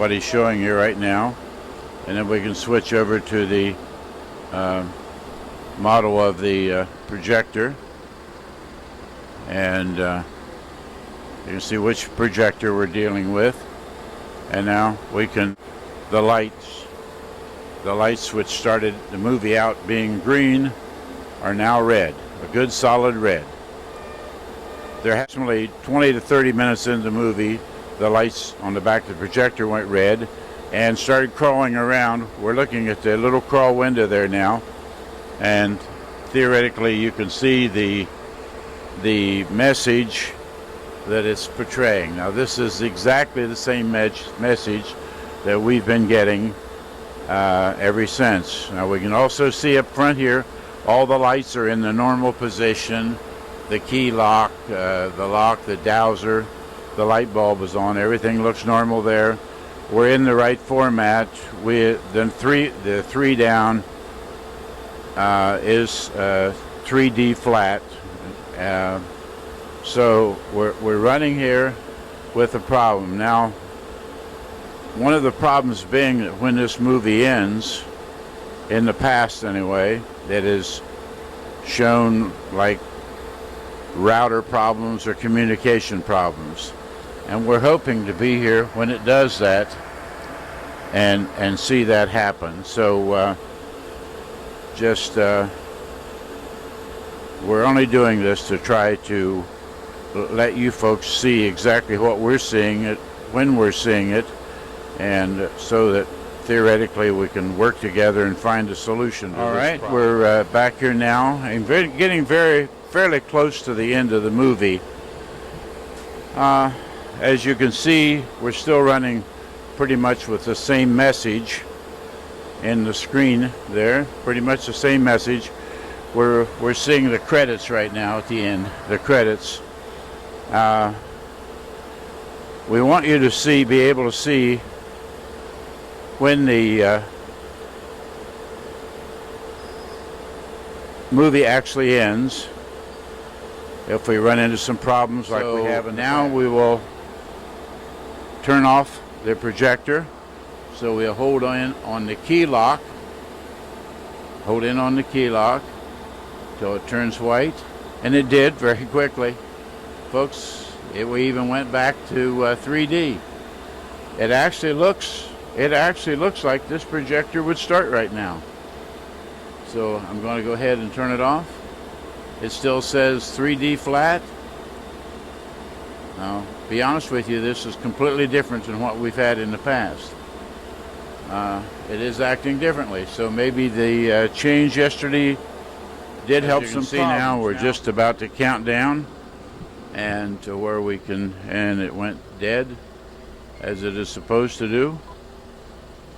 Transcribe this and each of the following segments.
what he's showing you right now, and then we can switch over to the model of the projector, and you can see which projector we're dealing with. And now we can, the lights which started the movie out being green are now red, a good solid red. They're approximately 20 to 30 minutes into the movie, the lights on the back of the projector went red and started crawling around. We're looking at the little crawl window there now, and theoretically you can see the message that it's portraying. Now this is exactly the same message that we've been getting ever since. Now we can also see up front here, all the lights are in the normal position. The key lock, the lock, the dowser, the light bulb is on. Everything looks normal there. We're in the right format. The three down is 3D flat. So we're running here with a problem. Now, one of the problems being that when this movie ends, in the past anyway, it is shown like router problems or communication problems. And we're hoping to be here when it does that and see that happen. So we're only doing this to try to let you folks see exactly what we're seeing it when we're seeing it, and so that theoretically we can work together and find a solution to this problem. We're back here now and getting fairly close to the end of the movie. As you can see, we're still running pretty much with the same message in the screen there, pretty much the same message. We're seeing the credits right now at the end, the credits. We want you to be able to see when the movie actually ends, if we run into some problems like we have in the past. Now we will turn off the projector. So we'll hold in on the key lock, hold in on the key lock till it turns white, and it did very quickly. Folks, we even went back to 3D. It actually looks like this projector would start right now. So I'm going to go ahead and turn it off. It still says 3D flat. Now, to be honest with you, this is completely different than what we've had in the past. It is acting differently, so maybe the change yesterday did help some problems. Now we're just about to count down and to where we can, and it went dead as it is supposed to do.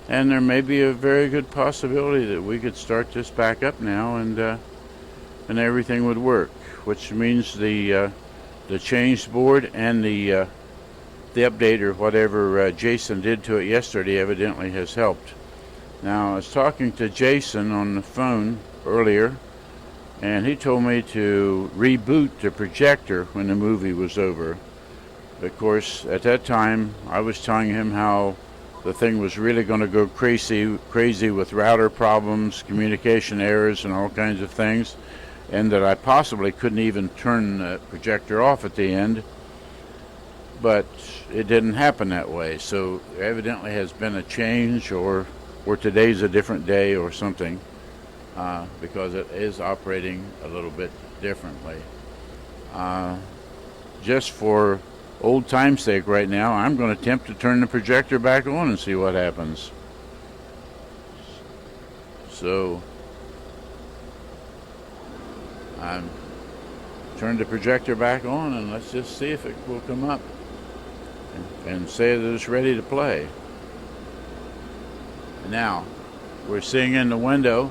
And there may be a very good possibility that we could start this back up now, and everything would work, which means the change board and the update or whatever Jason did to it yesterday evidently has helped. Now, I was talking to Jason on the phone earlier, and he told me to reboot the projector when the movie was over. Of course, at that time, I was telling him how the thing was really going to go crazy with router problems, communication errors, and all kinds of things, and that I possibly couldn't even turn the projector off at the end. But it didn't happen that way. So evidently has been a change, or today's a different day or something, because it is operating a little bit differently. Just for old time's sake right now, I'm going to attempt to turn the projector back on and see what happens. So I'm turn the projector back on, and let's just see if it will come up and say that it's ready to play. Now we're seeing in the window,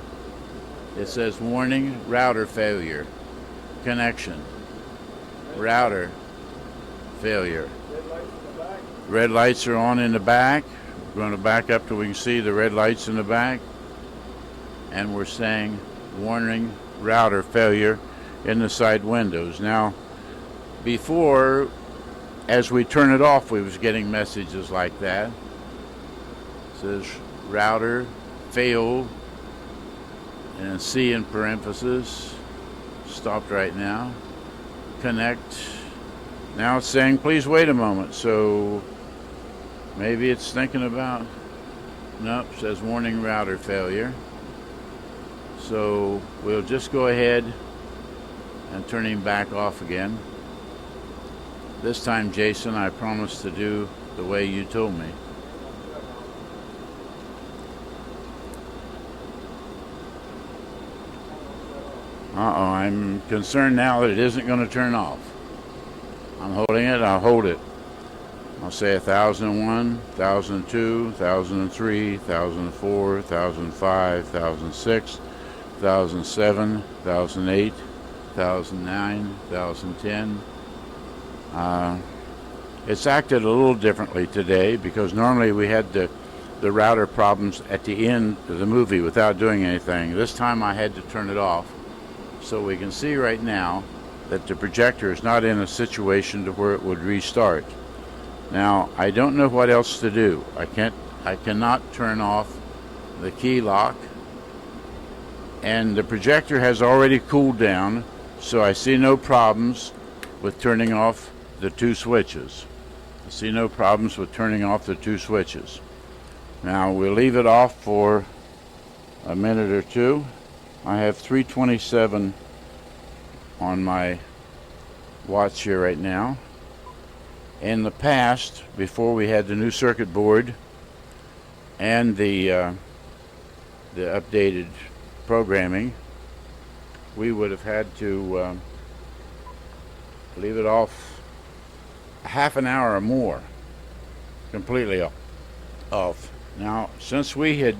it says warning, router failure, connection, router failure. Red lights are on in the back. We're going to back up till we can see the red lights in the back, and we're saying warning, router failure in the side windows. Now, before, as we turn it off, we was getting messages like that, says router failed, and C in parentheses, stopped right now. Connect. Now it's saying please wait a moment, so maybe it's thinking about, nope, says warning router failure. So we'll just go ahead and turn him back off again. This time, Jason, I promise to do the way you told me. I'm concerned now that it isn't going to turn off. I'm holding it, I'll hold it. I'll say 1001, 1002, 1003, 1004, 1005, 1006, 1007, 1008, 1009, 1010. It's acted a little differently today because normally we had the router problems at the end of the movie without doing anything. This time I had to turn it off. So we can see right now that the projector is not in a situation to where it would restart. Now, I don't know what else to do. I cannot turn off the key lock, and the projector has already cooled down, so I see no problems with turning off the two switches. I see no problems with turning off the two switches. Now, we'll leave it off for a minute or two. I have 327 on my watch here right now. In the past, before we had the new circuit board and the updated programming, we would have had to leave it off half an hour or more, completely off. Now, since we had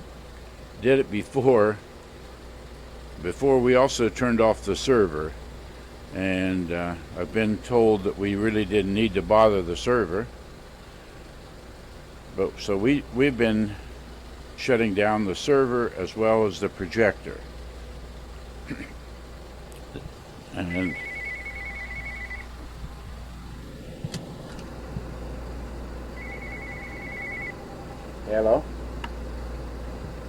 did it before we also turned off the server, and I've been told that we really didn't need to bother the server, but so we've been shutting down the server as well as the projector. And hello?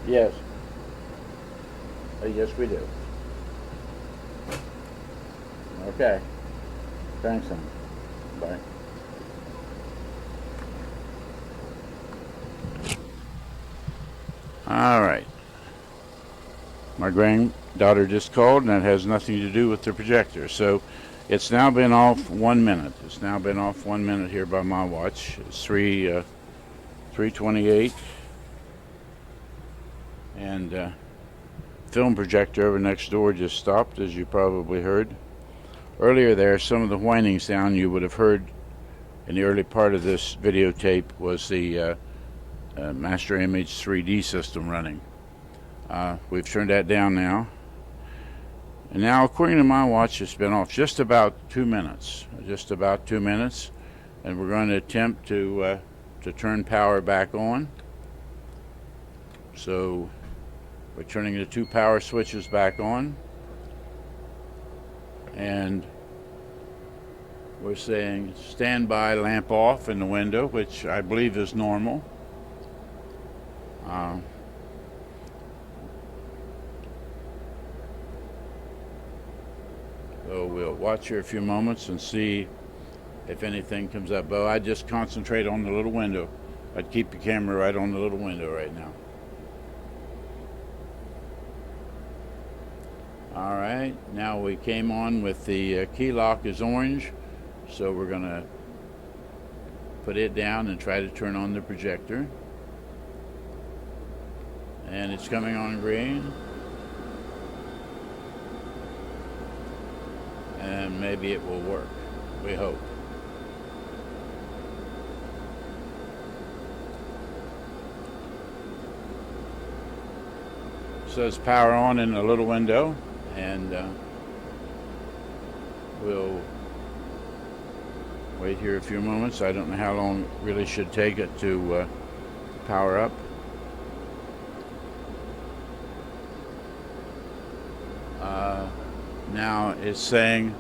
Yes. Yes, we do. Okay. Thanks, son. Bye. All right. My granddaughter just called, and that has nothing to do with the projector. So it's now been off 1 minute. It's now been off 1 minute here by my watch. It's 3:28, and film projector over next door just stopped, as you probably heard. Earlier there, some of the whining sound you would have heard in the early part of this videotape was the Master Image 3D system running. We've turned that down now. And now, according to my watch, it's been off just about 2 minutes. Just about 2 minutes. And we're going to attempt to turn power back on. So we're turning the two power switches back on, and we're saying standby lamp off in the window, which I believe is normal. So we'll watch here a few moments and see if anything comes up. But I'd just concentrate on the little window. I'd keep the camera right on the little window right now. All right, now we came on with the key lock is orange, so we're going to put it down and try to turn on the projector. And it's coming on green. And maybe it will work, we hope. It says power on in the little window. And we'll wait here a few moments. I don't know how long it really should take it to power up. Now it's saying